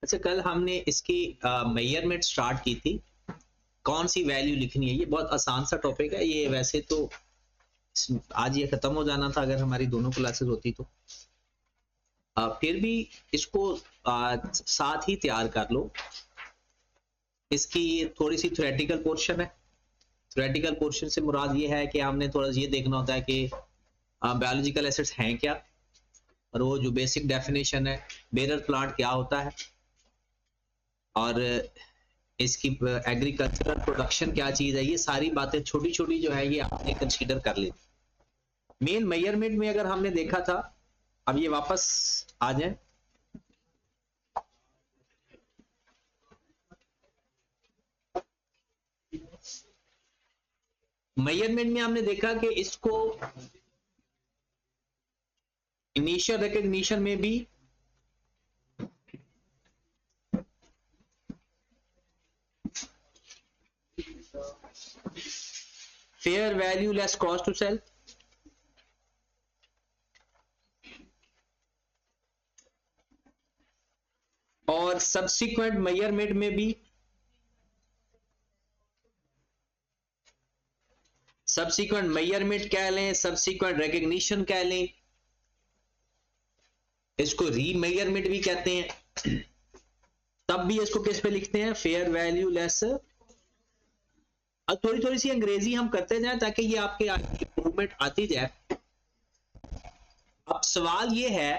अच्छा, कल हमने इसकी मेजरमेंट स्टार्ट की थी, कौन सी वैल्यू लिखनी है। ये बहुत आसान सा टॉपिक है ये, वैसे तो आज ये खत्म हो जाना था अगर हमारी दोनों क्लासेस होती तो। फिर भी इसको साथ ही तैयार कर लो। इसकी थोड़ी सी थ्योरेटिकल पोर्शन है। थ्योरेटिकल पोर्शन से मुराद ये है कि हमने थोड़ा ये देखना होता है कि बायोलॉजिकल एसिड्स हैं क्या, और वो जो बेसिक डेफिनेशन है, बेरर प्लांट क्या होता है, और इसकी एग्रीकल्चरल प्रोडक्शन क्या चीज है। ये सारी बातें छोटी छोटी जो है ये आपने कंसीडर कर ली। मेन मेजरमेंट में अगर हमने देखा था, अब ये वापस आ जाए, मेजरमेंट में हमने देखा कि इसको इनिशियल रिकॉग्निशन में भी fair value less cost to sell, और सब्सिक्वेंट मेजरमेंट में भी सब्सिक्वेंट मेजरमेंट कह लें, सब्सिक्वेंट रिकॉग्निशन कह लें, इसको रीमेजरमेंट भी कहते हैं। तब भी इसको किस पे लिखते हैं, फेयर वैल्यू लेस। अब थोड़ी थोड़ी सी अंग्रेजी हम करते जाएं ताकि ये आपके इंप्रूवमेंट आती जाए। अब सवाल ये है,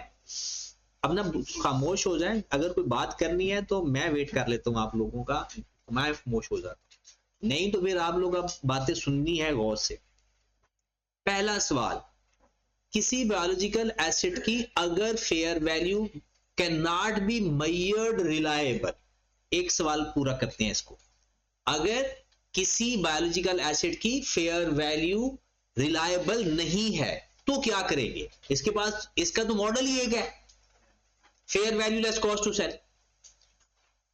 अब ना खामोश हो जाएं, अगर कोई बात करनी है तो मैं वेट कर लेता हूं आप लोगों का, मैं खामोश हो जाता हूं, नहीं तो फिर आप लोग अब बातें सुननी है गौर से। पहला सवाल, किसी बायोलॉजिकल एसिड की अगर fair value can not be measured reliable, एक सवाल पूरा करते हैं इसको। अगर किसी बायोलॉजिकल एसिड की फेयर वैल्यू रिलायबल नहीं है तो क्या करेंगे। इसके पास इसका तो मॉडल ही एक है, fair value less cost to sell.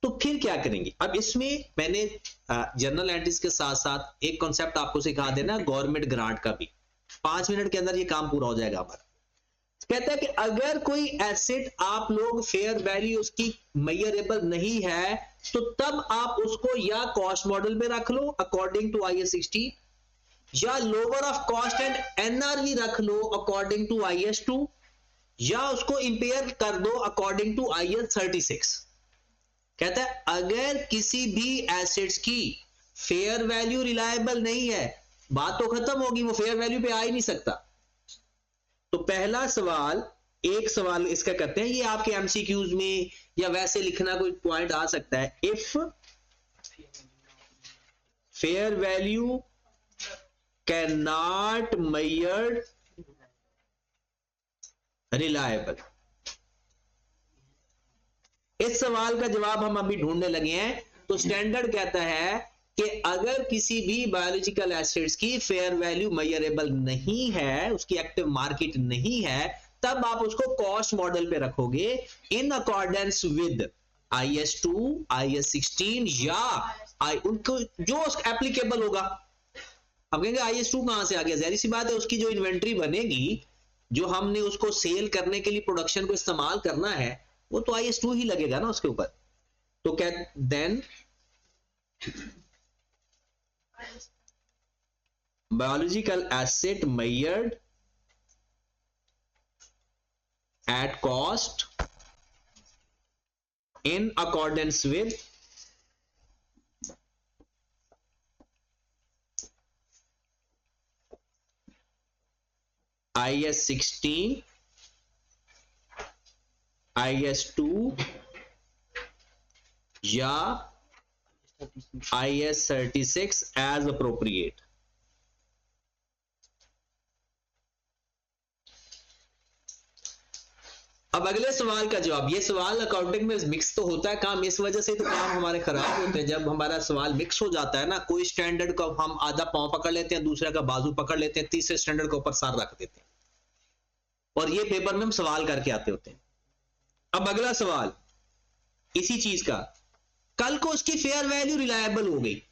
तो फिर क्या करेंगे। अब इसमें मैंने जर्नल एंट्रीज के साथ साथ एक कॉन्सेप्ट आपको सिखा देना गवर्नमेंट ग्रांट का भी। 5 मिनट के अंदर ये काम पूरा हो जाएगा हमारा। कहता है कि अगर कोई एसिड आप लोग फेयर वैल्यू उसकी मेजरेबल नहीं है तो तब आप उसको या कॉस्ट मॉडल पे रख लो अकॉर्डिंग टू IS 16, या lower of cost and NRV रख लो अकॉर्डिंग टू IS 2, या उसको इंपेयर कर दो अकॉर्डिंग टू IS 36। कहता है अगर किसी भी एसिड्स की फेयर वैल्यू रिलायबल नहीं है, बात तो खत्म होगी, वो फेयर वैल्यू पे आ ही नहीं सकता। तो पहला सवाल, एक सवाल इसका करते हैं, ये आपके MCQs में या वैसे लिखना कोई पॉइंट आ सकता है। If fair value can not measured reliable, इस सवाल का जवाब हम अभी ढूंढने लगे हैं। तो स्टैंडर्ड कहता है कि अगर किसी भी बायोलॉजिकल एसिड्स की फेयर वैल्यू मेजरेबल नहीं है, उसकी एक्टिव मार्केट नहीं है, तब आप उसको कॉस्ट मॉडल पे रखोगे in accordance with IS 2, IS 16 या उनको जो एप्लीकेबल होगा। अब कहेंगे IS 2 कहां से आ गया, जहरी सी बात है, उसकी जो इन्वेंट्री बनेगी, जो हमने उसको सेल करने के लिए प्रोडक्शन को इस्तेमाल करना है, वो तो IS 2 ही लगेगा ना उसके ऊपर। तो क्या then biological acid measured at cost in accordance with IS 16, IS 2 या IS 36 as appropriate। अब अगले सवाल का जवाब, ये सवाल अकाउंटिंग में मिक्स तो होता है काम, इस वजह से तो काम हमारे खराब होते हैं। जब हमारा सवाल मिक्स हो जाता है ना, कोई स्टैंडर्ड को हम आधा पांव पकड़ लेते हैं, दूसरा का बाजू पकड़ लेते हैं, तीसरे स्टैंडर्ड के ऊपर सर रख देते हैं, और ये पेपर में हम सवाल करके आते होते हैं। अब अगला सवाल इसी चीज का, कल को उसकी फेयर वैल्यू रिलायबल हो गई।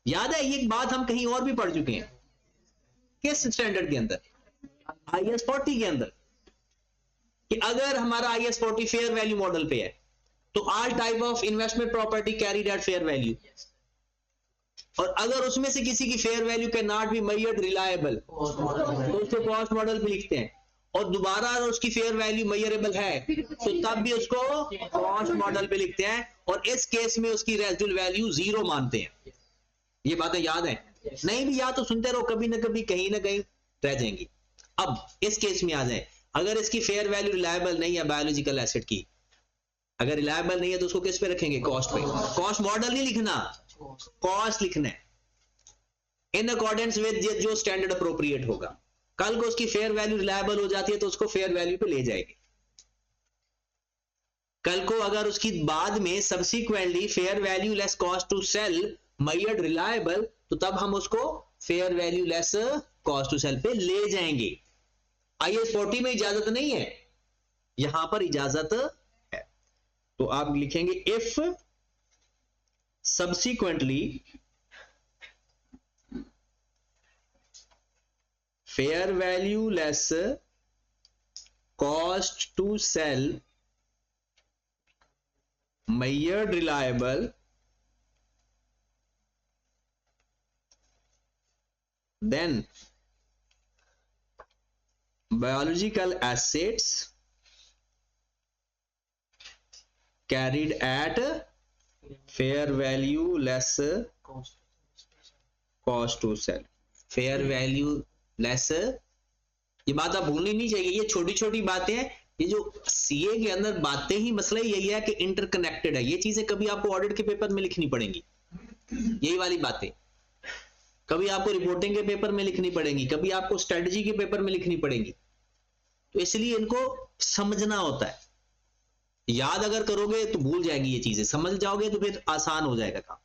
याद है ये बात हम कहीं और भी पढ़ चुके हैं, किस स्टैंडर्ड के अंदर, IS 40 के अंदर, कि अगर हमारा IS 40 फेयर वैल्यू मॉडल पे है तो all type of investment property carried at fair value, और अगर उसमें से किसी की fair value can not be measured reliable तो उसको कॉस्ट मॉडल पे लिखते हैं, और दोबारा अगर उसकी फेयर वैल्यू मेजरेबल है तो तब भी उसको कॉस्ट मॉडल पे लिखते हैं, और इस केस में उसकी रेजिडुअल वैल्यू 0 मानते हैं। ये बातें याद है? नहीं भी याद तो सुनते रहो, कभी ना कभी कहीं ना कहीं रह जाएंगी। अब इस केस में आ जाए, अगर इसकी फेयर वैल्यू रिलायबल नहीं है बायोलॉजिकल एसेट की, अगर रिलायबल नहीं है तो उसको किस पे रखेंगे? कॉस्ट पे। कॉस्ट मॉडल नहीं लिखना, कॉस्ट लिखना है इन अकॉर्डेंस विद जो स्टैंडर्ड अप्रोप्रिएट होगा। कल को उसकी फेयर वैल्यू रिलायबल हो जाती है तो उसको फेयर वैल्यू पे ले जाएंगे। कल को अगर उसकी बाद में subsequently fair value less cost to sell measured reliable, तो तब हम उसको fair value less cost to sell पे ले जाएंगे। IAS 40 में इजाजत नहीं है, यहां पर इजाजत है। तो आप लिखेंगे if subsequently fair value less cost to sell measured reliable, then biological assets carried at fair value less cost to sell, fair value less, ये बात आप भूलनी नहीं चाहिए। ये छोटी छोटी बातें हैं, ये जो सीए के अंदर बातें ही मसला यही है कि इंटरकनेक्टेड है। ये चीजें कभी आपको ऑडिट के पेपर में लिखनी पड़ेंगी, यही वाली बातें कभी आपको रिपोर्टिंग के पेपर में लिखनी पड़ेंगी, कभी आपको स्ट्रेटजी के पेपर में लिखनी पड़ेंगी। तो इसलिए इनको समझना होता है। याद अगर करोगे तो भूल जाएंगी ये चीजें, समझ जाओगे तो फिर आसान हो जाएगा काम।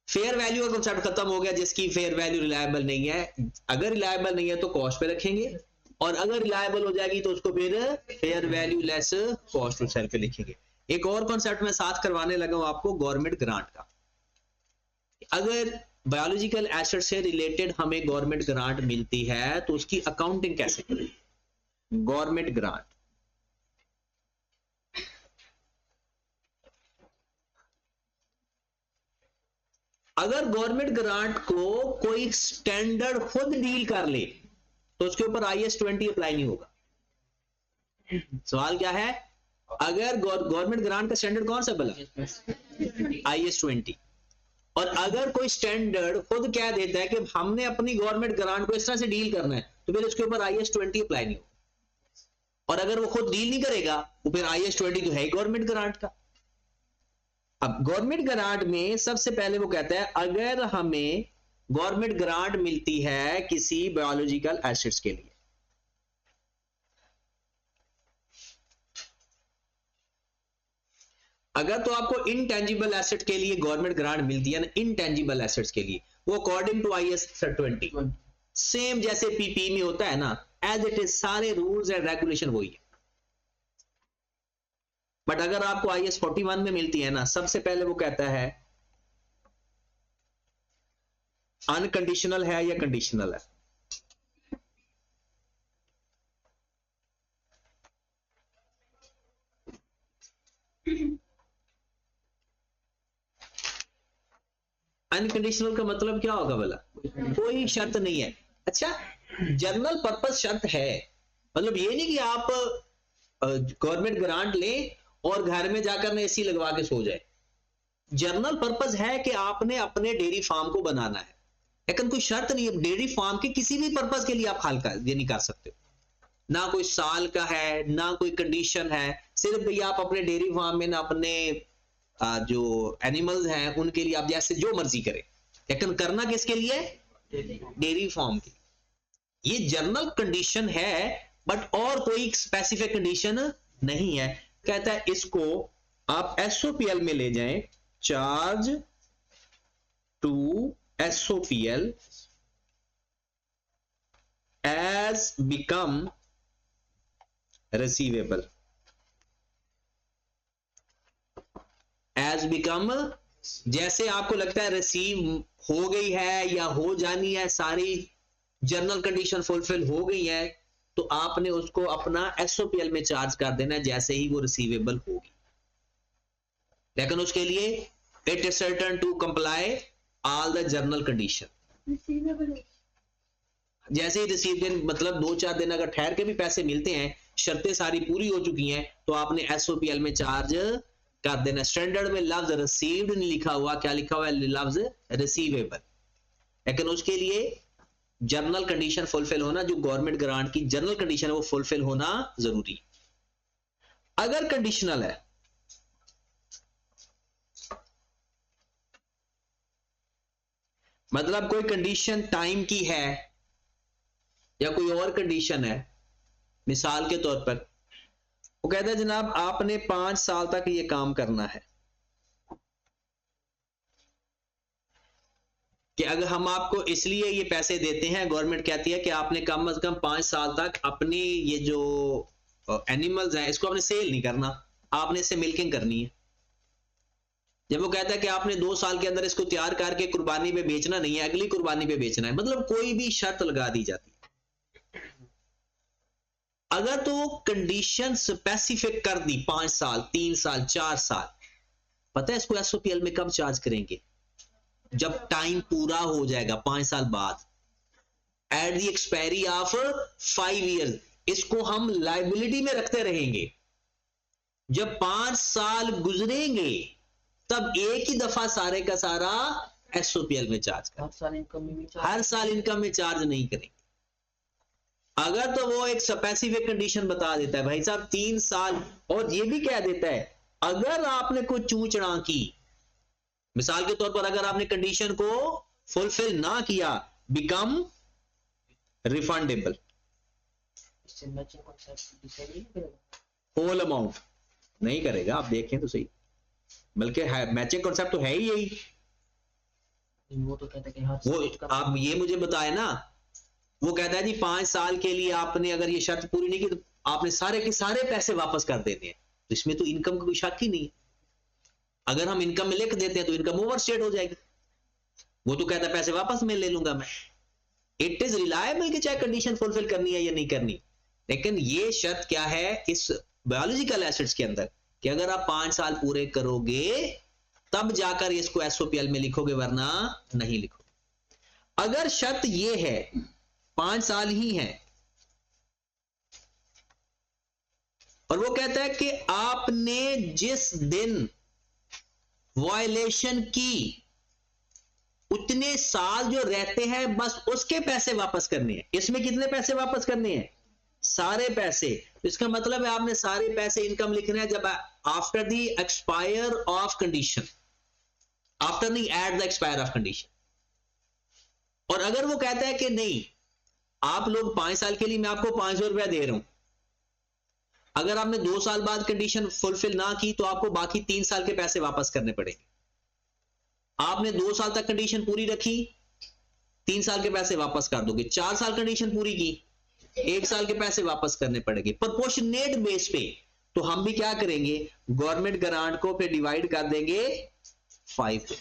फेयर वैल्यू का कंसेप्ट खत्म हो गया, जिसकी फेयर वैल्यू रिलायबल नहीं है। अगर रिलायबल नहीं है तो कॉस्ट पे रखेंगे, और अगर रिलायबल हो जाएगी तो उसको फिर fair value less cost to sell पे लिखेंगे। एक और कॉन्सेप्ट मैं साथ करवाने लगा हूं आपको, गवर्नमेंट ग्रांट का। अगर बायोलॉजिकल एसेट से रिलेटेड हमें गवर्नमेंट ग्रांट मिलती है तो उसकी अकाउंटिंग कैसे करें? गवर्नमेंट ग्रांट, अगर गवर्नमेंट ग्रांट को कोई स्टैंडर्ड खुद डील कर ले तो उसके ऊपर IAS 20 अप्लाई नहीं होगा। सवाल क्या है? अगर गवर्नमेंट ग्रांट का स्टैंडर्ड कौन सा भला? IAS 20। और अगर कोई स्टैंडर्ड खुद क्या देता है कि हमने अपनी गवर्नमेंट ग्रांट को इस तरह से डील करना है, तो फिर उसके ऊपर IAS 20 अप्लाई नहीं होगा। और अगर वो खुद डील नहीं करेगा तो फिर IAS 20 तो है ही गवर्नमेंट ग्रांट का। अब गवर्नमेंट ग्रांट में सबसे पहले वो कहता है, अगर हमें गवर्नमेंट ग्रांट मिलती है किसी बायोलॉजिकल एसेट्स के लिए, अगर तो आपको इनटेंजिबल एसेट के लिए गवर्नमेंट ग्रांट मिलती है ना, इनटेंजिबल एसेट्स के लिए, वो अकॉर्डिंग टू IAS 20 सेम जैसे पीपी में होता है ना, एज इट इज सारे रूल्स एंड रेगुलेशन वही है। बट अगर आपको IAS 41 में मिलती है ना, सबसे पहले वो कहता है अनकंडीशनल है या कंडीशनल है। अनकंडीशनल का मतलब क्या होगा भला? कोई शर्त नहीं है। अच्छा, जनरल पर्पस शर्त है, मतलब ये नहीं कि आप गवर्नमेंट ग्रांट लें और घर में जाकर ने एसी लगवा के सो जाए। जनरल पर्पस है कि आपने अपने डेयरी फार्म को बनाना है, लेकिन कोई शर्त नहीं है। डेयरी फार्म के किसी भी पर्पस के लिए आप हाल का ये नहीं कर सकते हो, ना कोई साल का है ना कोई कंडीशन है। सिर्फ भैया आप अपने डेयरी फार्म में ना अपने जो एनिमल्स हैं उनके लिए आप जैसे जो मर्जी करें, लेकिन करना किसके लिए? डेयरी फार्म के। ये जनरल कंडीशन है, बट और कोई स्पेसिफिक कंडीशन नहीं है। कहता है इसको आप SOPL में ले जाएं, charge to SOPL as become receivable, as become, जैसे आपको लगता है रिसीव हो गई है या हो जानी है, सारी जनरल कंडीशन फुलफिल हो गई है, तो आपने उसको अपना SOPL में चार्ज कर देना है जैसे ही वो रिसीवेबल होगी। लेकिन उसके लिए it is certain to comply all the general condition. जैसे ही रिसीव दिन मतलब 2-4 दिन अगर ठहर के भी पैसे मिलते हैं, शर्तें सारी पूरी हो चुकी हैं, तो आपने एसओपीएल में चार्ज कर देना। स्टैंडर्ड में लफ्ज रिसीव्ड नहीं लिखा हुआ, क्या लिखा हुआ है? लफ्ज रिसीवेबल। लेकिन उसके लिए जर्नल कंडीशन फुलफिल होना, जो गवर्नमेंट ग्रांट की जर्नल कंडीशन है वो फुलफिल होना जरूरी। अगर कंडीशनल है, मतलब कोई कंडीशन टाइम की है या कोई और कंडीशन है, मिसाल के तौर पर वो कहता है जनाब आपने 5 साल तक ये काम करना है, कि अगर हम आपको इसलिए ये पैसे देते हैं, गवर्नमेंट कहती है कि आपने कम से कम 5 साल तक अपनी ये जो एनिमल्स हैं इसको आपने सेल नहीं करना, आपने इससे मिल्किंग करनी है। जब वो कहता है कि आपने 2 साल के अंदर इसको तैयार करके कुर्बानी पे बेचना नहीं है, अगली कुर्बानी पे बेचना है, मतलब कोई भी शर्त लगा दी जाती है। अगर तो कंडीशन स्पेसिफिक कर दी 5 साल, 3 साल, 4 साल, पता है इसको एसओपीएल में कब चार्ज करेंगे? जब टाइम पूरा हो जाएगा 5 साल बाद, at the expiry of 5 years, इसको हम लाइबिलिटी में रखते रहेंगे। जब 5 साल गुजरेंगे तब एक ही दफा सारे का सारा एसओपीएल में चार्ज करें। हर साल इनकम में चार्ज नहीं करेंगे। अगर तो वो एक स्पेसिफिक कंडीशन बता देता है भाई साहब 3 साल, और ये भी कह देता है अगर आपने कोई चूचड़ा की, मिसाल के तौर पर अगर आपने कंडीशन को फुलफिल ना किया, बिकम रिफंडेबल होल अमाउंट नहीं करेगा। आप देखें तो सही, बल्कि मैचिंग कॉन्सेप्ट तो है ही यही। वो तो कहता है कि वो आप ये मुझे बताए ना, वो कहता है जी 5 साल के लिए आपने अगर ये शर्त पूरी नहीं की तो आपने सारे के सारे पैसे वापस कर देने हैं, तो इसमें तो इनकम का कोई शक ही नहीं। अगर हम इनकम में लिख देते हैं तो इनकम ओवरस्टेट हो जाएगी। वो तो कहता है पैसे वापस मैं ले लूंगा मैं। इट इज रिलायबल कि चाहे कंडीशन फुलफिल करनी है या नहीं करनी, लेकिन ये शर्त क्या है इस बायोलॉजिकल एसिड्स के अंदर कि अगर आप 5 साल पूरे करोगे तब जाकर इसको एसओपीएल में लिखोगे, वरना नहीं लिखोगे। अगर शर्त ये है 5 साल ही है और वो कहता है कि आपने जिस दिन वायलेशन की उतने साल जो रहते हैं बस उसके पैसे वापस करने हैं। इसमें कितने पैसे वापस करने हैं? सारे पैसे। तो इसका मतलब है आपने सारे पैसे इनकम लिखने हैं जब after the expire of condition, after the at the expire of condition. और अगर वो कहता है कि नहीं आप लोग 5 साल के लिए मैं आपको 500 रुपया दे रहा हूं, अगर आपने 2 साल बाद कंडीशन फुलफिल ना की तो आपको बाकी 3 साल के पैसे वापस करने पड़ेंगे। आपने 2 साल तक कंडीशन पूरी रखी, 3 साल के पैसे वापस कर दोगे। 4 साल कंडीशन पूरी की, 1 साल के पैसे वापस करने पड़ेंगे प्रोपोर्शनेट बेस पे। तो हम भी क्या करेंगे, गवर्नमेंट ग्रांट को फिर डिवाइड कर देंगे 5 पे,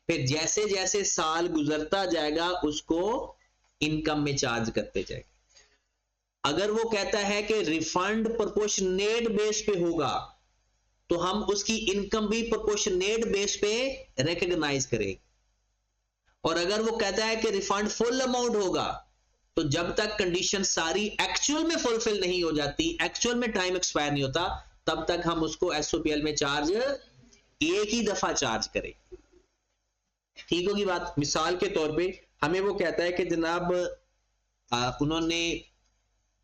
फिर जैसे जैसे साल गुजरता जाएगा उसको इनकम में चार्ज करते जाएंगे। अगर वो कहता है कि रिफंड प्रोपोर्शनेट बेस पे होगा तो हम उसकी इनकम भी प्रोपोर्शनेट बेस पे रिकॉग्नाइज करेंगे। और अगर वो कहता है कि रिफंड फुल अमाउंट होगा तो जब तक कंडीशन सारी एक्चुअल में फुलफिल नहीं हो जाती, एक्चुअल में टाइम एक्सपायर नहीं होता, तब तक हम उसको एसओपीएल में चार्ज एक ही दफा चार्ज करें। ठीक होगी बात। मिसाल के तौर पे हमें वो कहता है कि जनाब उन्होंने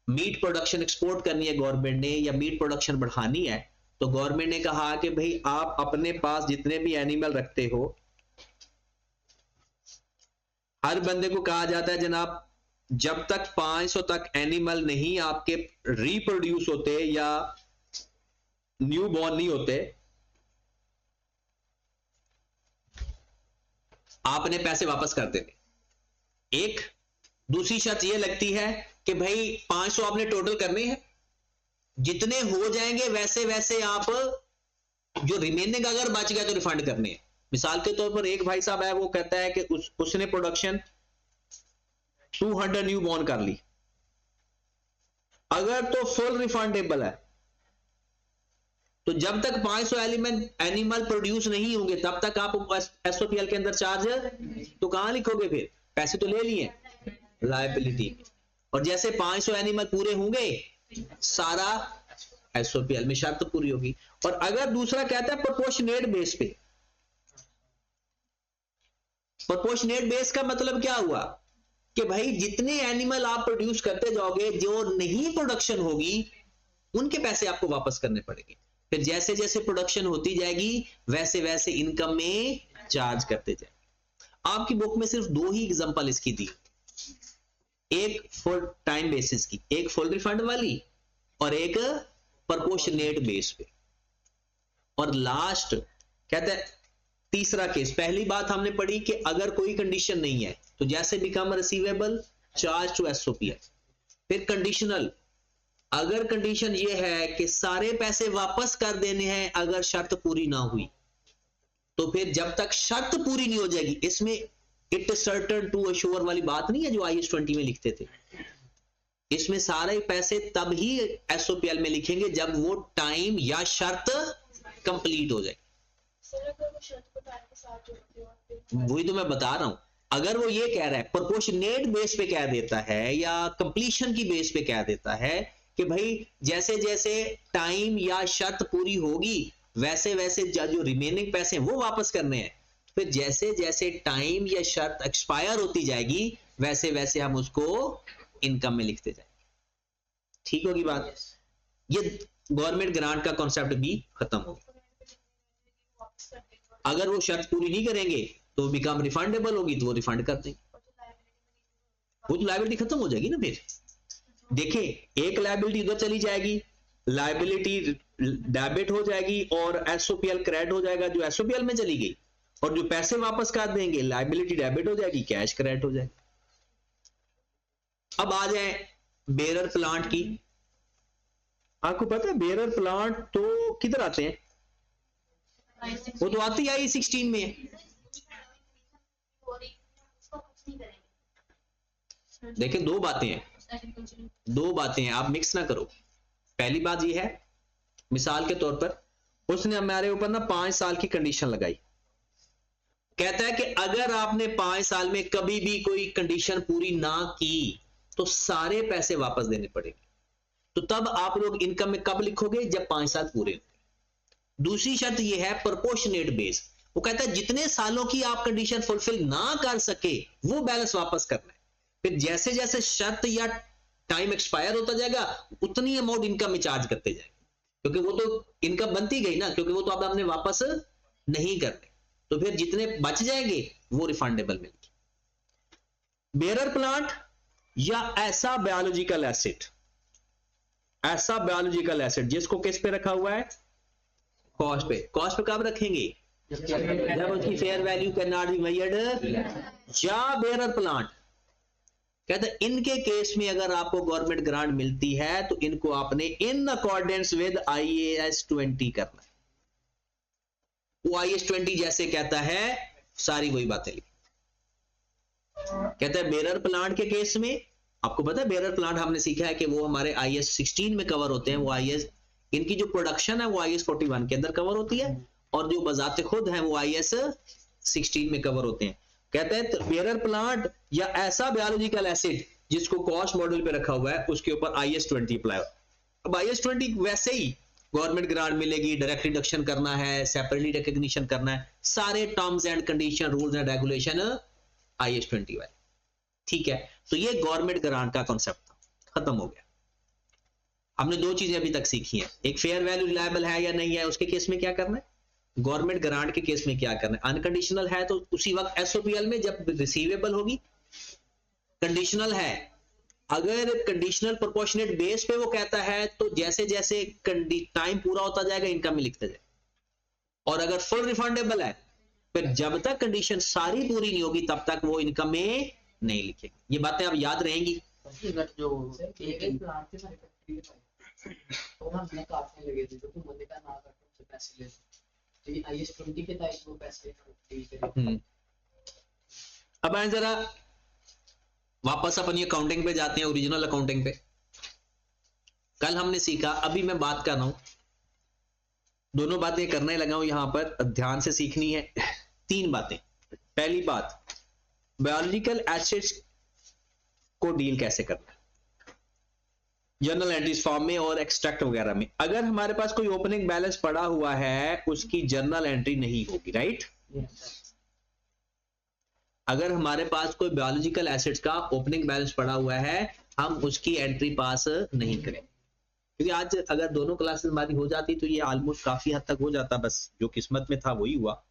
मीट प्रोडक्शन एक्सपोर्ट करनी है गवर्नमेंट ने, या मीट प्रोडक्शन बढ़ानी है, तो गवर्नमेंट ने कहा कि भाई आप अपने पास जितने भी एनिमल रखते हो, हर बंदे को कहा जाता है जनाब जब तक 500 तक एनिमल नहीं आपके रिप्रोड्यूस होते या न्यू बॉर्न नहीं होते, आपने पैसे वापस कर देने। एक दूसरी शर्त यह लगती है कि भाई 500 आपने टोटल करने हैं, जितने हो जाएंगे वैसे वैसे आप जो रिमेनिंग अगर बच गया तो रिफंड करने हैं। मिसाल के तौर पर एक भाई साहब है वो कहता है कि उसने प्रोडक्शन 200 न्यू बॉर्न कर ली, अगर तो फुल रिफंडेबल है तो जब तक 500 एनिमल प्रोड्यूस नहीं होंगे तब तक आप एसओपीएल के अंदर चार्ज तो कहां लिखोगे? फिर पैसे तो ले लिए लायबिलिटी, और जैसे 500 एनिमल पूरे होंगे सारा एसओपीएल में शर्त पूरी होगी। और अगर दूसरा कहता है प्रोपोर्शनेट बेस पे, प्रोपोर्शनेट बेस का मतलब क्या हुआ कि भाई जितने एनिमल आप प्रोड्यूस करते जाओगे, जो नहीं प्रोडक्शन होगी उनके पैसे आपको वापस करने पड़ेंगे। फिर जैसे जैसे प्रोडक्शन होती जाएगी वैसे वैसे इनकम में चार्ज करते जाए। आपकी बुक में सिर्फ 2 ही एग्जांपल इसकी दी, एक फुल टाइम बेसिस की, एक फुल रिफंड वाली और एक प्रोपोर्शनेट बेस पे। और लास्ट कहता है तीसरा केस, पहली बात हमने पढ़ी कि अगर कोई कंडीशन नहीं है तो जैसे बिकम रिसीवेबल चार्ज टू एसओपीएल। फिर कंडीशनल, अगर कंडीशन ये है कि सारे पैसे वापस कर देने हैं अगर शर्त पूरी ना हुई, तो फिर जब तक शर्त पूरी नहीं हो जाएगी, इसमें इट सर्टन टू अश्योर वाली बात नहीं है जो IAS 20 में लिखते थे, इसमें सारे पैसे तब ही एसओपीएल में लिखेंगे जब वो टाइम या शर्त कंप्लीट हो जाए। वही तो मैं बता रहा हूं, अगर वो ये कह रहा है प्रोपोर्शनेट बेस पे कह देता है या कंप्लीशन की बेस पे कह देता है कि भाई जैसे जैसे टाइम या शर्त पूरी होगी वैसे वैसे जो रिमेनिंग पैसे हैं वो वापस करने हैं, फिर जैसे जैसे टाइम या शर्त एक्सपायर होती जाएगी वैसे वैसे हम उसको इनकम में लिखते जाएंगे। ठीक होगी बात? ये गवर्नमेंट ग्रांट का कॉन्सेप्ट भी खत्म हो गया। अगर वो शर्त पूरी नहीं करेंगे तो बिकम रिफंडेबल होगी तो वो रिफंड कर देंगे, वो तो लायबिलिटी खत्म हो जाएगी ना। फिर देखिए एक लायबिलिटी उधर चली जाएगी, लायबिलिटी डेबिट हो जाएगी और एसओपीएल क्रेडिट हो जाएगा जो एसओपीएल में चली गई, और जो पैसे वापस कर देंगे लायबिलिटी डेबिट हो जाएगी, कैश क्रेडिट हो जाएगी। अब आ जाए बेरर प्लांट की। आपको पता है बेरर प्लांट तो किधर आते हैं? वो तो आती आई 16 में है। देखिए दो बातें हैं, आप मिक्स ना करो। पहली बात ये है, मिसाल के तौर पर उसने हमारे ऊपर ना 5 साल की कंडीशन लगाई, कहता है कि अगर आपने 5 साल में कभी भी कोई कंडीशन पूरी ना की तो सारे पैसे वापस देने पड़ेंगे। तो तब आप लोग इनकम में कब लिखोगे? जब 5 साल पूरे होंगे। दूसरी शर्त यह है प्रोपोर्शनेट बेस, वो कहता है जितने सालों की आप कंडीशन फुलफिल ना कर सके वो बैलेंस वापस करना है। फिर जैसे जैसे शर्त या टाइम एक्सपायर होता जाएगा उतनी अमाउंट इनकम में चार्ज करते जाएंगे, क्योंकि वो तो इनकम बनती गई ना, क्योंकि वो तो अब हमने वापस नहीं करने। तो फिर जितने बच जाएंगे वो रिफंडेबल मिलेंगे। बेरर प्लांट या ऐसा बायोलॉजिकल एसिड जिसको किस पे रखा हुआ है? कॉस्ट पे। कॉस्ट पे कब रखेंगे? जब उसकी fair value can not be measured. या बेरर प्लांट कहते हैं इनके केस में अगर आपको गवर्नमेंट ग्रांट मिलती है तो इनको आपने इन अकॉर्डेंस विद IAS 20 करना है। वो IAS 20 जैसे कहता है सारी वही बातें लिखी। कहता है बेरर प्लांट के केस में आपको पता है बेरर प्लांट हमने सीखा है कि वो हमारे IAS 16 में कवर होते हैं। वो IAS इनकी जो प्रोडक्शन है वो IAS 41 के अंदर कवर होती है, और जो बजाते खुद हैं वो IAS 16 में कवर होते हैं। कहते हैं बेरर प्लांट या ऐसा बायोलॉजिकल एसिड जिसको कॉस्ट मॉडल पे रखा हुआ है उसके ऊपर IAS 20 अप्लाई। अब IAS 20 वैसे ही गवर्नमेंट ग्रांट मिलेगी, डायरेक्ट रिडक्शन करना है, सेपरेटली रिकॉग्निशन करना है, सारे terms and condition rules and regulation IAS 20 वाले। ठीक है, तो ये गवर्नमेंट ग्रांट का कॉन्सेप्ट था, खत्म हो गया। हमने 2 चीजें अभी तक सीखी हैं, एक फेयर वैल्यू रिलायबल है या नहीं है उसके केस में क्या करना है, गवर्नमेंट ग्रांट के केस में क्या करना है। अनकंडीशनल है तो उसी वक्त एसओपीएल में जब रिसीवेबल होगी। कंडीशनल है, अगर कंडीशनल प्रोपोर्शनेट बेस पे वो कहता है तो जैसे जैसे टाइम पूरा होता जाएगा इनकम में लिखते जाए। और अगर फुल रिफंडेबल है फिर जब तक कंडीशन सारी पूरी नहीं होगी तब तक वो इनकम में नहीं लिखेगी। ये बातें अब याद रहेंगी। अब आए जरा वापस अपनी अकाउंटिंग पे जाते हैं, ओरिजिनल अकाउंटिंग पे। कल हमने सीखा, अभी मैं बात कर रहा हूं दोनों बातें करने लगा हूं यहां पर, ध्यान से सीखनी है। 3 बातें। पहली बात, बायोलॉजिकल एसिड्स को डील कैसे करना है जर्नल एंट्रीज फॉर्म में और एक्सट्रैक्ट वगैरह में। अगर हमारे पास कोई ओपनिंग बैलेंस पड़ा हुआ है, उसकी जर्नल एंट्री नहीं होगी, राइट। अगर हमारे पास कोई बायोलॉजिकल एसिड्स का ओपनिंग बैलेंस पड़ा हुआ है, हम उसकी एंट्री पास नहीं करें, क्योंकि आज अगर दोनों क्लासेस हमारी हो जाती तो ये ऑलमोस्ट काफी हद तक हो जाता, बस जो किस्मत में था वही हुआ।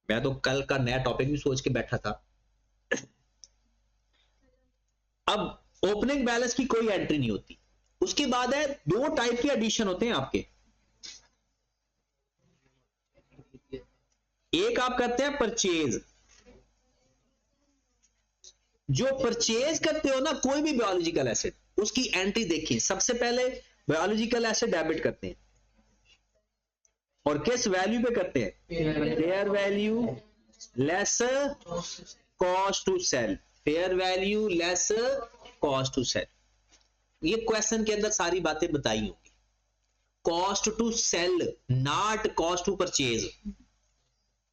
मैं तो कल का नया टॉपिक भी सोच के बैठा था। अब ओपनिंग बैलेंस की कोई एंट्री नहीं होती। उसके बाद है 2 टाइप के एडिशन होते हैं आपके। एक आप करते हैं परचेज। जो परचेज करते हो ना कोई भी बायोलॉजिकल एसिड, उसकी एंट्री देखिए। सबसे पहले बायोलॉजिकल एसिड डेबिट करते हैं, और किस वैल्यू पे करते हैं? Fair value less cost to sell. Fair value less cost to sell. ये क्वेश्चन के अंदर सारी बातें बताई होंगी। Cost to sell, not cost to purchase.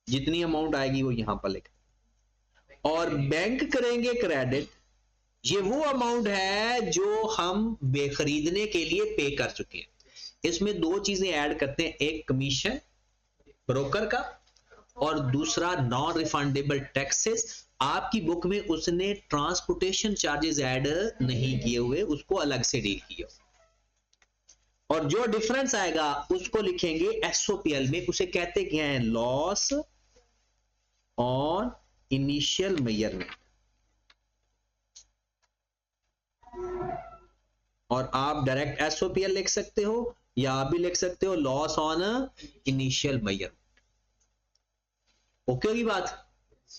जितनी अमाउंट आएगी वो यहां पर लिख, और बैंक करेंगे क्रेडिट। ये वो अमाउंट है जो हम खरीदने के लिए पे कर चुके हैं। इसमें 2 चीजें ऐड करते हैं, एक कमीशन ब्रोकर का, और दूसरा नॉन रिफंडेबल टैक्सेस। आपकी बुक में उसने ट्रांसपोर्टेशन चार्जेस ऐड नहीं किए हुए, उसको अलग से डील किया। और जो डिफरेंस आएगा उसको लिखेंगे एसओपीएल में। उसे कहते क्या है? Loss on initial measurement. और आप डायरेक्ट एसओपीएल लिख सकते हो, या आप भी लिख सकते हो loss on initial measurement. Okay होगी बात।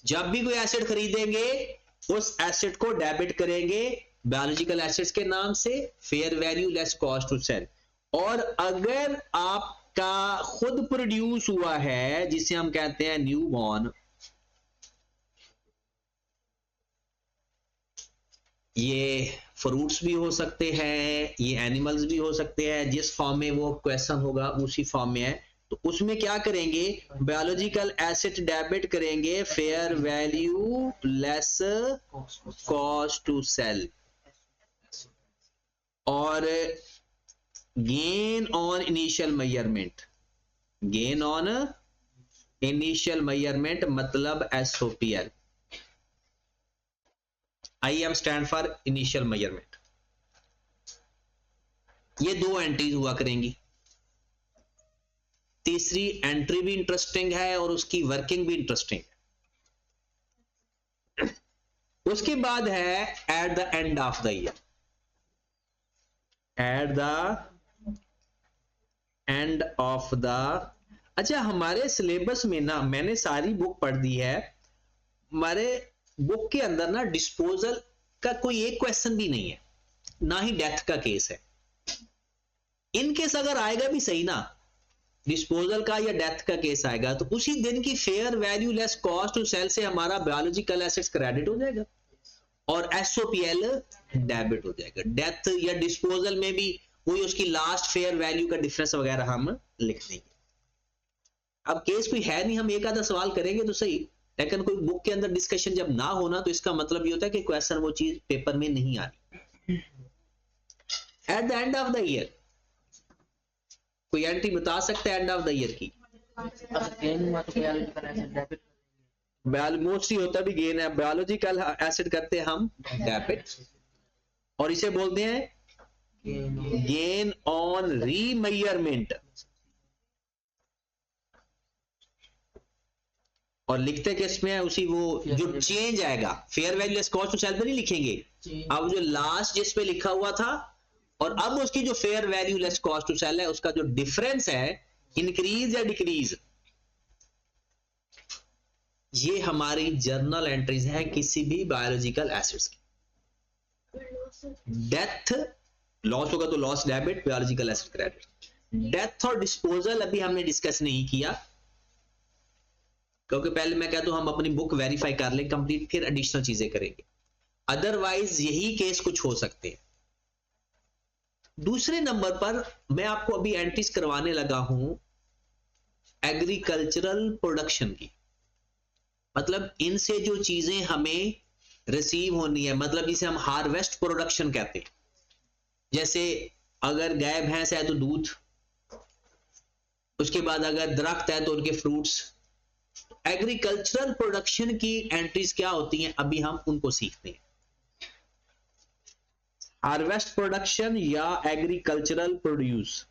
जब भी कोई एसिड खरीदेंगे, उस एसिड को डेबिट करेंगे बायोलॉजिकल एसिड्स के नाम से, fair value less cost to sell. और अगर आपका खुद प्रोड्यूस हुआ है, जिसे हम कहते हैं न्यू बॉर्न, ये फ्रूट्स भी हो सकते हैं, ये एनिमल्स भी हो सकते हैं, जिस फॉर्म में वो क्वेश्चन होगा उसी फॉर्म में है, तो उसमें क्या करेंगे? बायोलॉजिकल एसिड डेबिट करेंगे fair value less cost to sell, और gain on initial measurement. Gain on initial measurement मतलब SOPL. IM stand for initial measurement. ये 2 एंट्रीज हुआ करेंगी। तीसरी एंट्री भी इंटरेस्टिंग है और उसकी वर्किंग भी इंटरेस्टिंग है। उसके बाद है at the end of the year. At the end of the, अच्छा हमारे सिलेबस में ना, मैंने सारी बुक पढ़ दी है, हमारे बुक के अंदर ना डिस्पोजल का कोई एक क्वेश्चन भी नहीं है, ना ही डेथ का केस है। इन केस अगर आएगा भी सही ना, डिस्पोजल का या डेथ का केस आएगा, तो उसी दिन की fair value less cost to sell से हमारा बायोलॉजिकल एसेट्स क्रेडिट हो जाएगा और एसओपीएल डेबिट हो जाएगा। डेथ या डिस्पोजल में भी वही उसकी लास्ट फेयर वैल्यू का डिफरेंस वगैरह हम लिख देंगे। अब केस कोई है नहीं, हम एक आधा सवाल करेंगे तो सही, लेकिन कोई बुक के अंदर डिस्कशन जब ना होना तो इसका मतलब ये होता है कि क्वेश्चन वो चीज पेपर में नहीं आ रही। At the end of the year कोई एंट्री बता सकता है एंड ऑफ द ईयर की? मोस्टली होता भी गेन है। बायोलॉजिकल एसिड करते हैं हम डेबिट, और इसे बोलते हैं गेन ऑन रीमेजरमेंट। और लिखते किस में है? उसी वो जो चेंज आएगा, fair value less cost to sell पे नहीं लिखेंगे। अब जो लास्ट जिस पे लिखा हुआ था और अब उसकी जो fair value less cost to sell है, उसका जो डिफरेंस है, इंक्रीज या डिक्रीज, ये हमारी जर्नल एंट्रीज है किसी भी बायोलॉजिकल एसिड्स की। डेथ लॉस होगा तो loss debit, biological acid credit. Death और डिस्पोजल अभी हमने डिस्कस नहीं किया, क्योंकि पहले मैं कहता हूं हम अपनी बुक वेरीफाई कर लें कंप्लीट, फिर एडिशनल चीजें करेंगे। अदरवाइज यही केस कुछ हो सकते हैं। दूसरे नंबर पर मैं आपको अभी एंट्रीज करवाने लगा हूं एग्रीकल्चरल प्रोडक्शन की, मतलब इनसे जो चीजें हमें रिसीव होनी है, मतलब जिसे हम हार्वेस्ट प्रोडक्शन कहते हैं। जैसे अगर गाय भैंस है तो दूध, उसके बाद अगर दरख्त है तो उनके फ्रूट्स। एग्रीकल्चरल प्रोडक्शन की एंट्रीज क्या होती हैं, अभी हम उनको सीखते हैं। हार्वेस्ट प्रोडक्शन या एग्रीकल्चरल प्रोड्यूस।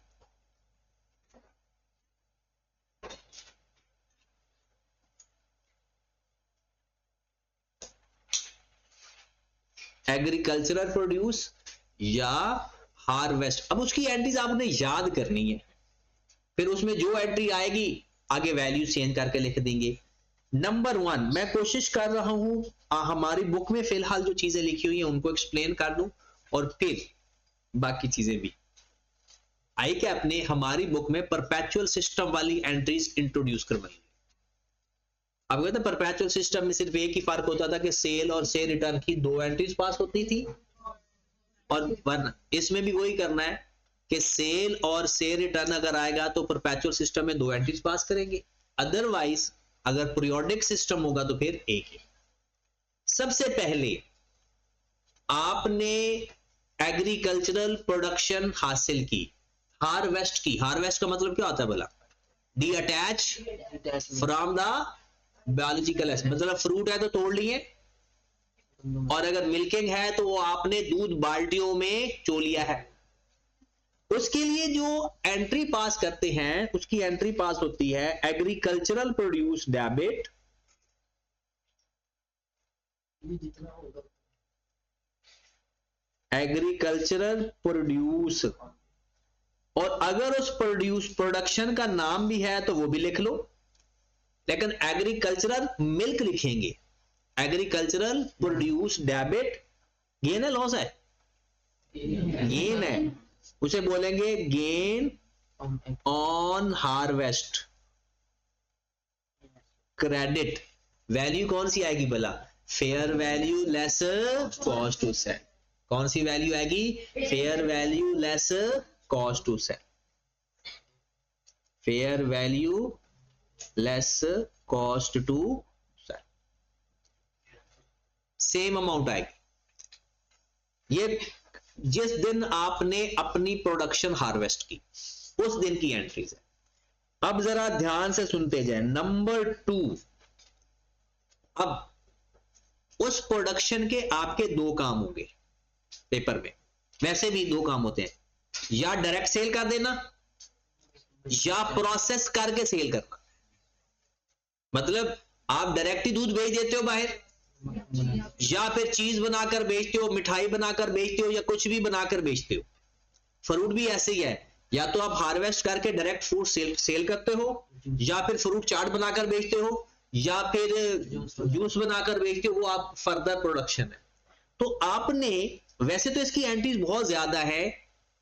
एग्रीकल्चरल प्रोड्यूस या हार्वेस्ट। अब उसकी एंट्रीज आपने याद करनी है, फिर उसमें जो एंट्री आएगी आगे वैल्यू चेंज करके लिख देंगे। नंबर 1 मैं कोशिश कर रहा हूं हमारी बुक में फिलहाल जो चीजें लिखी हुई हैं उनको एक्सप्लेन कर दूं, और फिर बाकी चीजें भी। आई कैप ने हमारी बुक में परपेचुअल सिस्टम वाली एंट्रीज इंट्रोड्यूस करवाई। अब कहते हैं परपेचुअल सिस्टम में सिर्फ एक ही फर्क होता था कि सेल और सेल रिटर्न की 2 एंट्रीज पास होती थी, और वरना इसमें भी वही करना है कि सेल और सेल रिटर्न अगर आएगा तो परपेचुअल सिस्टम में 2 एंट्रीज पास करेंगे, अदरवाइज अगर पीरियोडिक सिस्टम होगा तो फिर एक ही। सबसे पहले आपने एग्रीकल्चरल प्रोडक्शन हासिल की, हार्वेस्ट की। हार्वेस्ट का मतलब क्या होता है भला? D attach from the biological acid, मतलब फ्रूट है तो तोड़ लिए, और अगर मिल्किंग है तो वो आपने दूध बाल्टियों में चो लिया है। उसके लिए जो एंट्री पास करते हैं उसकी एंट्री पास होती है agricultural produce debit agricultural produce, और अगर उस प्रोडक्शन का नाम भी है तो वो भी लिख लो, लेकिन एग्रीकल्चरल मिल्क लिखेंगे। एग्रीकल्चरल प्रोड्यूस डेबिट गेन है लॉस है? गेन है, उसे बोलेंगे gain on harvest credit. Value कौन सी आएगी भला? Fair value less cost to sell. कौन सी वैल्यू आएगी? Fair value less cost to sell. Fair value less cost to sell, same amount आएगी। ये जिस दिन आपने अपनी प्रोडक्शन हार्वेस्ट की उस दिन की एंट्रीज है। अब जरा ध्यान से सुनते जाएं। नंबर 2, अब उस प्रोडक्शन के आपके 2 काम होंगे पेपर में, वैसे भी 2 काम होते हैं, या डायरेक्ट सेल कर देना या प्रोसेस करके सेल करना। मतलब आप डायरेक्ट ही दूध बेच देते हो बाहर, या फिर चीज बनाकर बेचते हो, मिठाई बनाकर बेचते हो, या कुछ भी बनाकर बेचते हो। फ्रूट भी ऐसे ही है, या तो आप हार्वेस्ट करके डायरेक्ट फ्रूट सेल करते हो, या फिर फ्रूट चाट बनाकर बेचते हो, या फिर जूस बनाकर बेचते हो, वो आप फर्दर प्रोडक्शन है। तो आपने वैसे तो इसकी एंट्रीज बहुत ज्यादा है,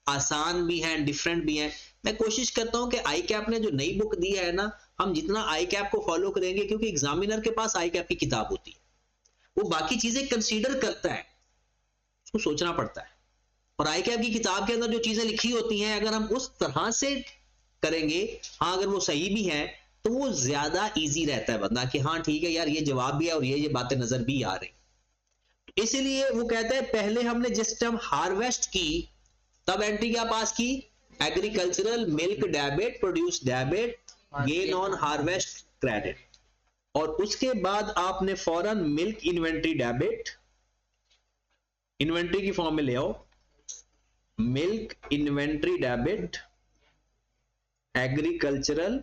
आसान भी है, डिफरेंट भी है। मैं कोशिश करता हूं कि आई कैप ने जो नई बुक दी है ना, हम जितना आई कैप को फॉलो करेंगे, क्योंकि एग्जामिनर के पास आई कैप की किताब होती है, वो बाकी चीजें कंसीडर करता है, उसको सोचना पड़ता है। और आई कैप की किताब के अंदर जो चीजें लिखी होती हैं अगर हम उस तरह से करेंगे, हाँ अगर वो सही भी है तो वो ज्यादा इजी रहता है बंदा कि हाँ ठीक है यार ये जवाब भी है और ये बातें नजर भी आ रही। इसलिए वो कहता है पहले हमने जिस टाइम हार्वेस्ट की तब एंट्री क्या पास की? Agricultural milk debit produce debit gain on harvest credit, और उसके बाद आपने फौरन मिल्क इन्वेंट्री डेबिट, इन्वेंट्री की फॉर्म में ले आओ, milk inventory debit agricultural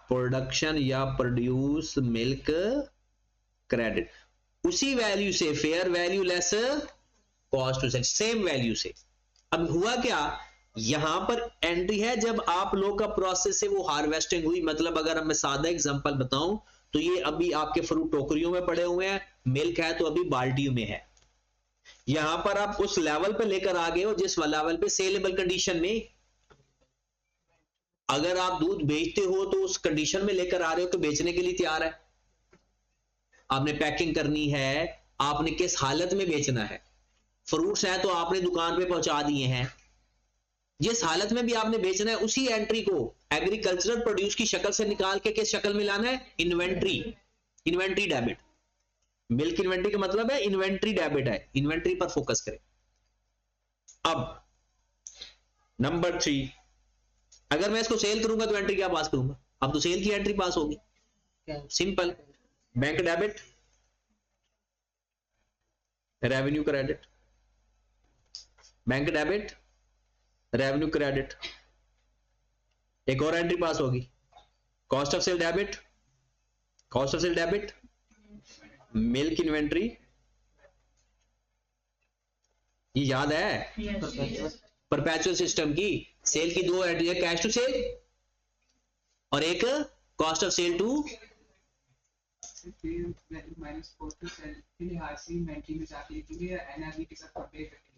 production या प्रोड्यूस मिल्क क्रेडिट, उसी वैल्यू से fair value less cost to sell, same value से। अब हुआ क्या, यहां पर एंट्री है जब आप लोग का प्रोसेस से वो हार्वेस्टिंग हुई। मतलब अगर मैं सादा एग्जांपल बताऊं तो ये अभी आपके फ्रूट टोकरियों में पड़े हुए हैं, मिल्क है तो अभी बाल्टियों में है। यहां पर आप उस लेवल पे लेकर आ गए हो जिस लेवल पे सेलेबल कंडीशन में, अगर आप दूध बेचते हो तो उस कंडीशन में लेकर आ रहे हो तो बेचने के लिए तैयार है। आपने पैकिंग करनी है, आपने किस हालत में बेचना है, फ्रूट्स है तो आपने दुकान पे पहुंचा दिए हैं, जिस हालत में भी आपने बेचना है उसी एंट्री को एग्रीकल्चरल प्रोड्यूस की शक्ल से निकाल के किस शक्ल में लाना है, inventory, inventory debit. Milk inventory का मतलब है इन्वेंट्री डेबिट है, इन्वेंट्री पर फोकस करें। अब नंबर 3, अगर मैं इसको सेल करूंगा तो एंट्री क्या पास करूंगा, अब तो सेल की एंट्री पास होगी, simple, bank debit, revenue credit, bank debit, revenue credit. एक और एंट्री पास होगी, cost of sale debit, cost of sale debit, milk inventory, ये याद है परपेचुअल सिस्टम की। सेल की दो एंट्री है, कैश टू सेल और एक cost of sale to, minus cost to sell के लिहाज से इन्वेंट्री में जाके लिखेंगे एनआरवी के साथ कंपेयर करके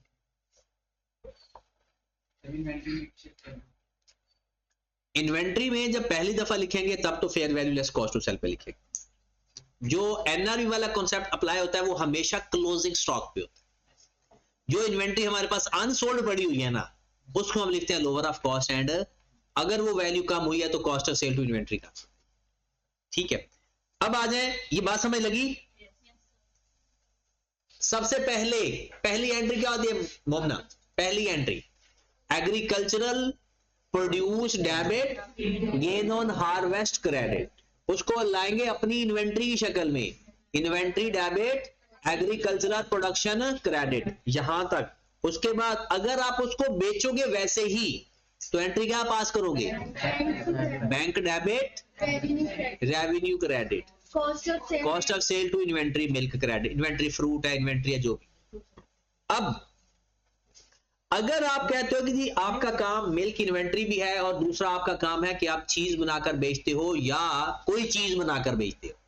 इन्वेंट्री में शिफ्ट करना। इन्वेंट्री में जब पहली दफा लिखेंगे तब तो fair value less cost to sell पे लिखेंगे। जो एनआरवी वाला कॉन्सेप्ट अप्लाई होता है वो हमेशा क्लोजिंग स्टॉक पे होता है। जो इन्वेंट्री हमारे पास अनसोल्ड पड़ी हुई है ना, उसको हम लिखते हैं लोअर ऑफ कॉस्ट एंड अगर वो वैल्यू कम हुई है तो cost of sale to inventory का। ठीक है, अब आ जाए, ये बात समझ लगी। सबसे पहली एंट्री क्या होती है मोमना, पहली entry agricultural produce debit gain on harvest credit, उसको लाएंगे अपनी इन्वेंट्री की शक्ल में, inventory debit agricultural production credit, यहां तक। उसके बाद अगर आप उसको बेचोगे वैसे ही तो एंट्री क्या पास करोगे, bank debit revenue credit, cost of sale to inventory milk credit, inventory fruit है, इन्वेंट्री है जो भी। अब अगर आप कहते हो कि जी आपका काम मिल्क इन्वेंट्री भी है और दूसरा आपका काम है कि आप चीज बनाकर बेचते हो या कोई चीज बनाकर बेचते हो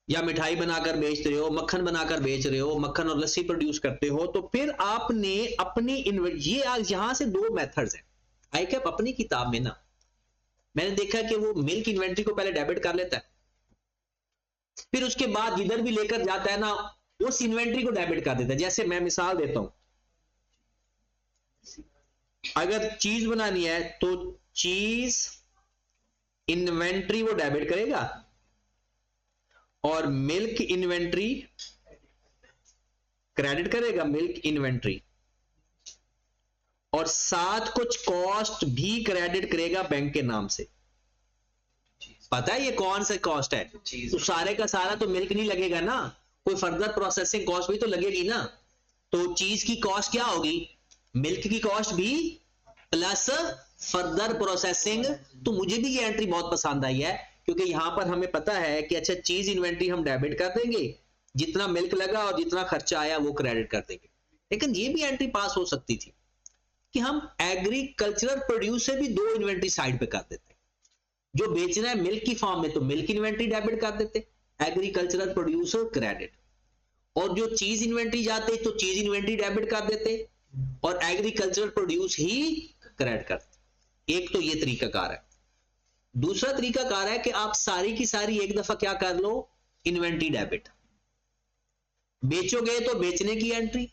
या मिठाई बनाकर बेच रहे हो, मक्खन बनाकर बेच रहे हो, मक्खन और लस्सी प्रोड्यूस करते हो, तो फिर आपने अपनी ये यहां से दो मेथड्स हैं। आई कैप अपनी किताब में ना मैंने देखा कि वो मिल्क इन्वेंट्री को पहले डेबिट कर लेता है, फिर उसके बाद जिधर भी लेकर जाता है ना उस इन्वेंट्री को डेबिट कर देता है। जैसे मैं मिसाल देता हूं, अगर चीज बनानी है तो चीज इन्वेंट्री वो डेबिट करेगा और मिल्क इन्वेंट्री क्रेडिट करेगा, मिल्क इन्वेंट्री, और साथ कुछ कॉस्ट भी क्रेडिट करेगा बैंक के नाम से। पता है ये कौन सा कॉस्ट है, तो सारे का सारा तो मिल्क नहीं लगेगा ना, कोई फर्दर प्रोसेसिंग कॉस्ट भी तो लगेगी ना। तो चीज की कॉस्ट क्या होगी, मिल्क की कॉस्ट भी प्लस फर्दर प्रोसेसिंग। तो मुझे भी ये एंट्री बहुत पसंद आई है क्योंकि यहां पर हमें पता है कि अच्छा चीज इन्वेंट्री हम डेबिट कर देंगे, जितना मिल्क लगा और जितना खर्चा आया वो क्रेडिट कर देंगे। लेकिन ये भी एंट्री पास हो सकती थी कि हम एग्रीकल्चरल प्रोड्यूस से भी दो इन्वेंट्री साइड पे कर देते, जो बेचना है मिल्क की फॉर्म में तो मिल्क इन्वेंट्री डेबिट कर देते, एग्रीकल्चरल प्रोड्यूस क्रेडिट, और जो चीज इन्वेंट्री जाते तो चीज इन्वेंट्री डेबिट कर देते और एग्रीकल्चरल प्रोड्यूस ही क्रेडिट कर देते। एक तो ये तरीकाकार है। दूसरा तरीकाकार है कि आप सारी की सारी एक दफा क्या कर लो, इन्वेंट्री डेबिट, बेचोगे तो बेचने की एंट्री,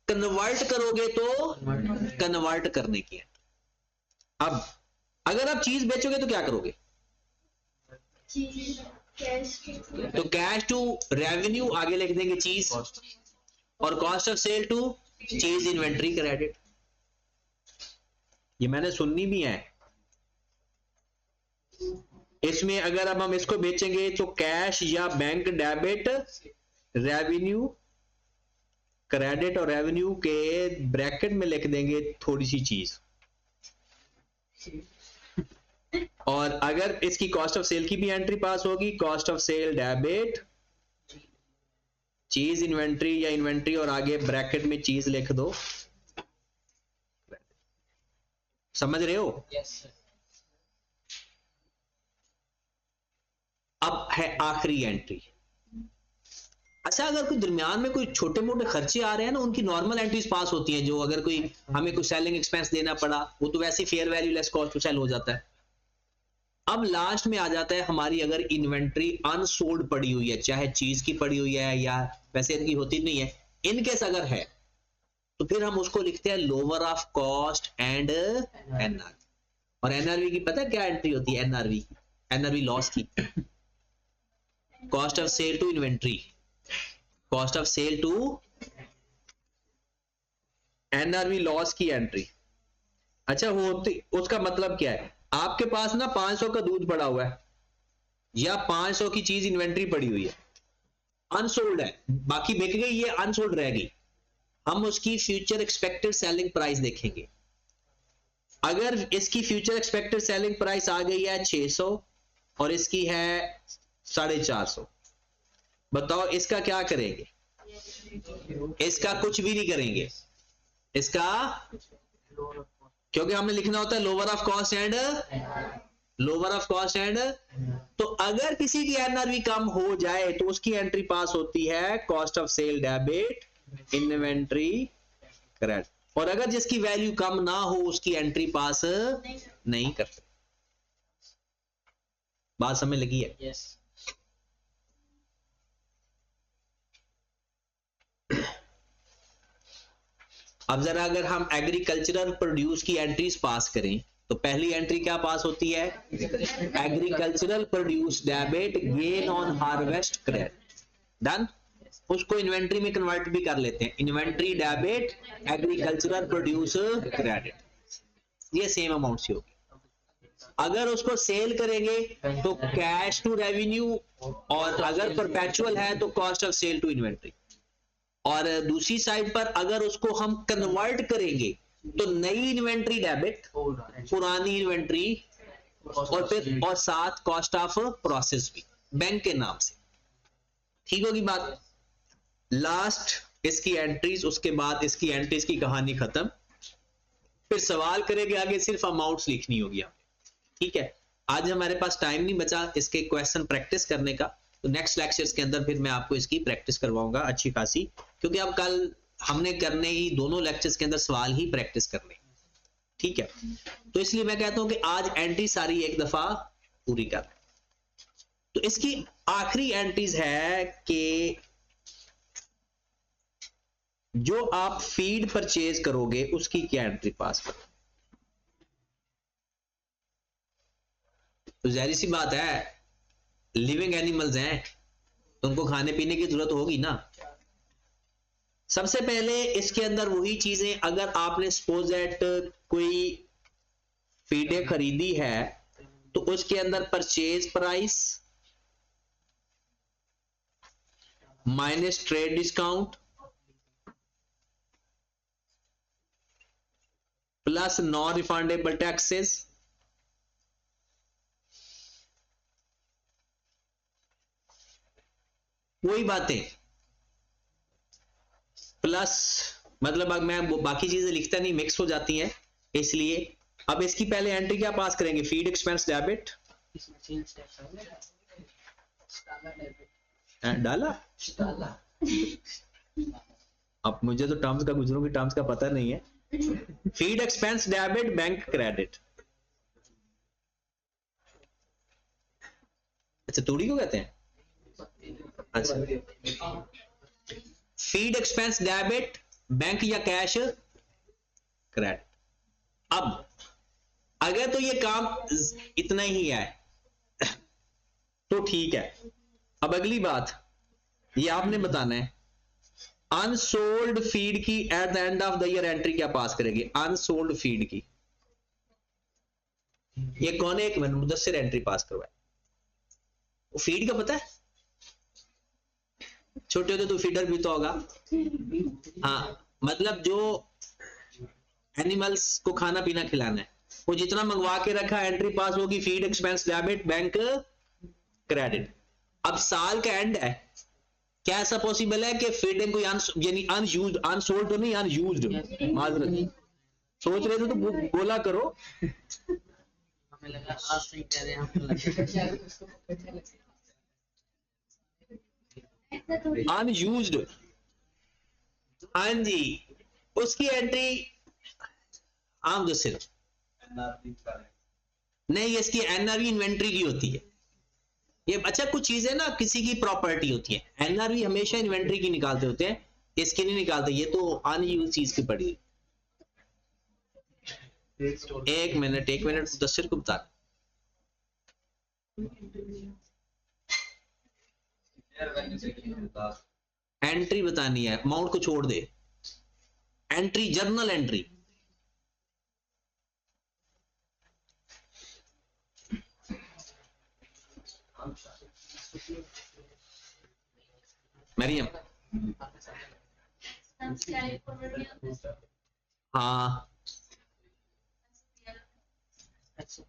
कन्वर्ट करोगे तो कन्वर्ट करने की एंट्री। अब अगर आप चीज बेचोगे तो क्या करोगे, तो कैश टू रेवेन्यू आगे लिख देंगे चीज, और कॉस्ट ऑफ सेल टू चीज इन्वेंट्री क्रेडिट। ये मैंने सुननी भी है। इसमें अगर अब हम इसको बेचेंगे तो कैश या बैंक डेबिट रेवेन्यू क्रेडिट, और रेवेन्यू के ब्रैकेट में लिख देंगे थोड़ी सी चीज, और अगर इसकी कॉस्ट ऑफ सेल की भी एंट्री पास होगी, कॉस्ट ऑफ सेल डेबिट चीज इन्वेंट्री या इन्वेंट्री और आगे ब्रैकेट में चीज लिख दो। समझ रहे हो? Yes, sir. अब है आखिरी एंट्री। अच्छा, अगर कोई दरमियान में कोई छोटे मोटे खर्चे आ रहे हैं ना, उनकी नॉर्मल एंट्रीज पास होती हैं। जो अगर कोई हमें कोई सेलिंग एक्सपेंस देना पड़ा वो तो वैसे fair value less cost to sell हो जाता है। अब लास्ट में आ जाता है हमारी अगर इन्वेंट्री अनसोल्ड पड़ी हुई है, चाहे चीज की पड़ी हुई है या वैसे इनकी होती नहीं है, इनकेस अगर है तो फिर हम उसको लिखते हैं lower of cost and NRV. और एनआरवी की पता है क्या एंट्री होती है? एनआरवी की, एनआरवी लॉस की, cost of sale to inventory, cost of sale to NRV loss की एंट्री। अच्छा होती, उसका मतलब क्या है? आपके पास ना 500 का दूध पड़ा हुआ है या 500 की चीज इन्वेंट्री पड़ी हुई है, अनसोल्ड है, बाकी बिक गई, ये अनसोल्ड रह गई। हम उसकी फ्यूचर एक्सपेक्टेड सेलिंग प्राइस देखेंगे। अगर इसकी फ्यूचर एक्सपेक्टेड सेलिंग प्राइस आ गई है 600 और इसकी है 450, बताओ इसका क्या करेंगे? इसका कुछ भी नहीं करेंगे, इसका, क्योंकि हमने लिखना होता है lower of cost and, lower of cost and. तो अगर किसी की एनआरवी कम हो जाए तो उसकी एंट्री पास होती है cost of sale debit inventory credit, और अगर जिसकी वैल्यू कम ना हो उसकी एंट्री पास नहीं कर सकते। बात समझ लगी है? यस। अब जरा अगर हम एग्रीकल्चरल प्रोड्यूस की एंट्रीज पास करें तो पहली एंट्री क्या पास होती है? Agricultural produce debit gain on harvest credit, done. उसको इन्वेंट्री में कन्वर्ट भी कर लेते हैं, inventory debit agricultural produce credit, ये सेम अमाउंट से होगी। अगर उसको सेल करेंगे तो कैश टू रेवेन्यू, और अगर परपेचुअल है तो cost of sale to inventory. और दूसरी साइड पर अगर उसको हम कन्वर्ट करेंगे तो नई इन्वेंट्री डेबिट, पुरानी इन्वेंट्री, और फिर और साथ कॉस्ट ऑफ प्रोसेस भी बैंक के नाम से। ठीक होगी बात? लास्ट इसकी एंट्रीज, उसके बाद इसकी एंट्रीज की कहानी खत्म। फिर सवाल करेंगे आगे, सिर्फ अमाउंट्स लिखनी होगी हमें। ठीक है, आज हमारे पास टाइम नहीं बचा इसके क्वेश्चन प्रैक्टिस करने का, तो नेक्स्ट लेक्चर्स के अंदर फिर मैं आपको इसकी प्रैक्टिस करवाऊंगा अच्छी खासी, क्योंकि अब कल हमने करने ही दोनों लेक्चर्स के अंदर सवाल ही प्रैक्टिस करने। ठीक है, तो इसलिए मैं कहता हूं कि आज एंट्री सारी एक दफा पूरी कर। तो इसकी आखिरी एंट्रीज है कि जो आप फीड परचेज करोगे उसकी क्या एंट्री पास करो। तो जाहिर सी बात है, लिविंग एनिमल्स हैं तो उनको खाने पीने की जरूरत होगी ना। सबसे पहले इसके अंदर वही चीजें, अगर आपने सपोज दैट कोई फीडें खरीदी है तो उसके अंदर purchase price minus trade discount plus non refundable taxes वही बातें, प्लस मतलब अब मैं बाकी चीजें लिखता नहीं, मिक्स हो जाती हैं, इसलिए अब इसकी पहले एंट्री क्या पास करेंगे? फीड एक्सपेंस डेबिट डाला। अब मुझे तो टर्म्स का, गुजरों की टर्म्स का पता नहीं है। Feed expense debit bank credit, अच्छा तोड़ी को कहते हैं। अच्छा, फीड एक्सपेंस डेबिट बैंक या कैश क्रेडिट। अब अगर तो ये काम इतना ही है तो ठीक है। अब अगली बात ये आपने बताना है, अनसोल्ड फीड की at the end of the year entry क्या पास करेंगे? अनसोल्ड फीड की, ये कौन है? एक मिनट, मुदस्सिर एंट्री पास करवाए। वो फीड का पता है? छोटे होते तो फीडर भी तो होगा। हाँ, मतलब जो एनिमल्स को खाना पीना खिलाना है, वो जितना मंगवा के रखा एंट्री पास होगी feed expense debit bank credit. अब साल का एंड है, क्या ऐसा पॉसिबल है कि फीडिंग कोई यानी अनयूज्ड, अनसोल्ड तो नहीं, अनयूज्ड, माजरत सोच रहे थे तो बोला करो। हमें लगा आज सही कह रहे हैं, हमको लगा अनयूज्ड, हाँ जी, उसकी एंट्री आम सिर्फ नहीं, इसकी एनआरवी इन्वेंट्री की होती है ये। अच्छा, कुछ चीजें ना किसी की प्रॉपर्टी होती है, एनआरवी हमेशा इन्वेंट्री की निकालते होते हैं, इसकी नहीं निकालते, ये तो अनयूज चीज की पड़ी। एक मिनट दस्तर को बता। एंट्री बतानी है, अमाउंट को छोड़ दे। Entry, journal entry. मरियम, हाँ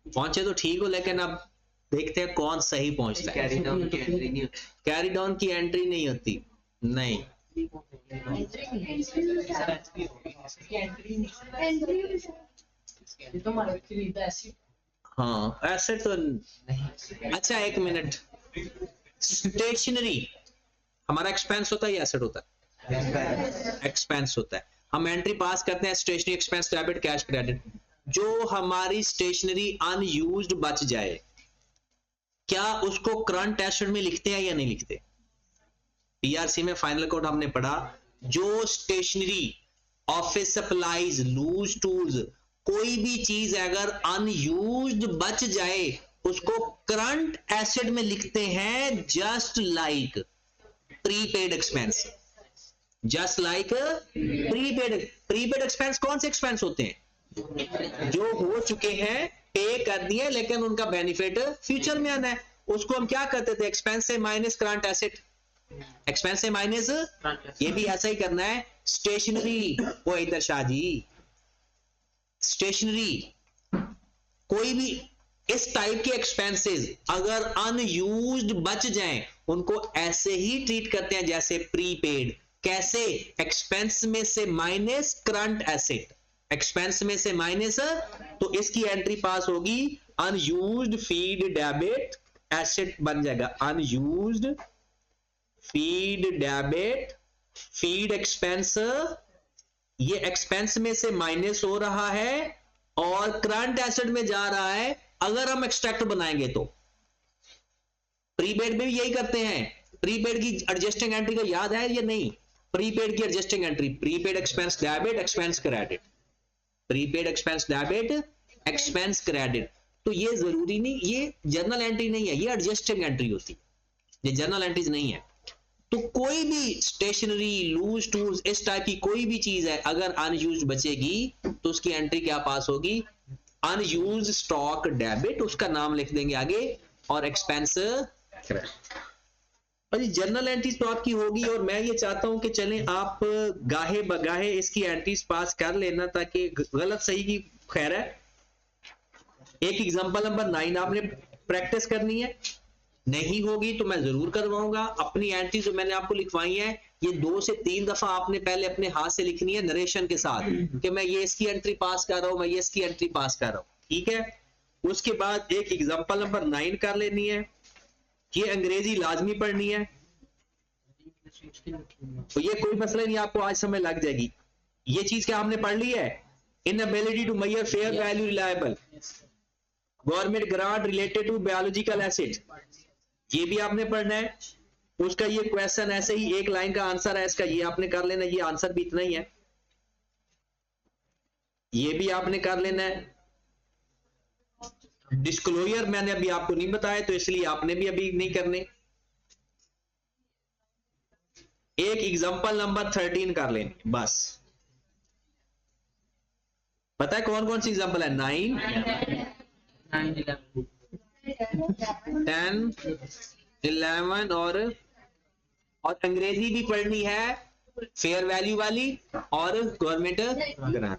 पहुंचे तो ठीक हो, लेकिन अब देखते हैं कौन सही पहुंचता है। कैरी डाउन की एंट्री नहीं होती। कैरी डाउन की एंट्री नहीं होती, नहीं। हाँ ऐसे तो नहीं। अच्छा एक मिनट, स्टेशनरी हमारा एक्सपेंस होता है या एसेट होता है? एक्सपेंस होता है। हम एंट्री पास करते हैं stationery expense debit cash credit. जो हमारी स्टेशनरी अनयूज्ड बच जाए, क्या उसको करंट एसेट में लिखते हैं या नहीं लिखते? पीआरसी में फाइनल अकाउंट हमने पढ़ा, जो stationery, office supplies, loose tools, कोई भी चीज अगर अनयूज्ड बच जाए उसको करंट एसेट में लिखते हैं, just like prepaid expense. Just like prepaid expense कौन से एक्सपेंस होते हैं? जो हो चुके हैं, पे कर दिए, लेकिन उनका बेनिफिट फ्यूचर में आना है। उसको हम क्या करते थे? एक्सपेंस से माइनस करंट एसेट, एक्सपेंस से माइनस। ये भी ऐसा ही करना है। स्टेशनरी, वो इधर शाहजी, स्टेशनरी कोई भी इस टाइप के एक्सपेंसेस अगर अनयूज्ड बच जाएं, उनको ऐसे ही ट्रीट करते हैं जैसे प्रीपेड। कैसे? एक्सपेंस में से माइनस करंट एसेट, एक्सपेंस में से माइनस, तो इसकी एंट्री पास होगी अनयूज्ड फीड डेबिट एसेट बन जाएगा। Unused feed debit, feed expense, ये एक्सपेंस में से माइनस हो रहा है और करंट एसेट में जा रहा है। अगर हम एक्सट्रैक्ट बनाएंगे तो प्रीपेड में भी यही करते हैं। प्रीपेड की एडजस्टिंग एंट्री को याद है या नहीं? प्रीपेड की adjusting entry, prepaid expense debit expense credit, prepaid expense debit expense credit. तो ये जरूरी नहीं, ये जर्नल एंट्री नहीं है, ये एडजस्टिंग एंट्री होती है, ये जर्नल एंट्रीज नहीं है। तो कोई भी स्टेशनरी, लूज टूल्स, इस टाइप की कोई भी चीज है अगर अनयूज बचेगी तो उसकी एंट्री क्या पास होगी? अनयूज स्टॉक डेबिट, उसका नाम लिख देंगे आगे, और एक्सपेंस क्रेडिट। और ये जर्नल एंट्रीज तो आपकी होगी। और मैं ये चाहता हूं कि चलें आप गाहे बगाहे इसकी एंट्रीज पास कर लेना, ताकि गलत सही की खैर है। एक एग्जांपल नंबर 9 आपने प्रैक्टिस करनी है, नहीं होगी तो मैं जरूर करवाऊंगा। अपनी एंट्री जो मैंने आपको लिखवाई है, ये 2 से 3 दफा आपने पहले अपने हाथ से लिखनी है नरेशन के साथ, कि मैं ये इसकी एंट्री पास कर रहा हूं, मैं ये इसकी एंट्री पास कर रहा हूं, ठीक है। उसके बाद एक एग्जांपल नंबर 9 कर लेनी है, ये अंग्रेजी लाजमी पढ़नी है, तो ये कोई मसला नहीं, आपको आज समझ लग जाएगी। ये चीज क्या हमने पढ़ ली है? Inability to measure fair value reliable, government grant related to biological asset, ये भी आपने पढ़ना है। उसका ये क्वेश्चन ऐसे ही एक लाइन का आंसर है इसका, ये आपने कर लेना, ये आंसर भी इतना ही है, ये भी आपने कर लेना है। डिस्क्लोजर मैंने अभी आपको नहीं बताया, तो इसलिए आपने भी अभी नहीं करने। एक एग्जांपल नंबर 13 कर लेने बस। पता है कौन कौन सी एग्जांपल है? 9, 10, 11 और अंग्रेजी भी पढ़नी है, फेयर वैल्यू वाली और गवर्नमेंट ग्रांट।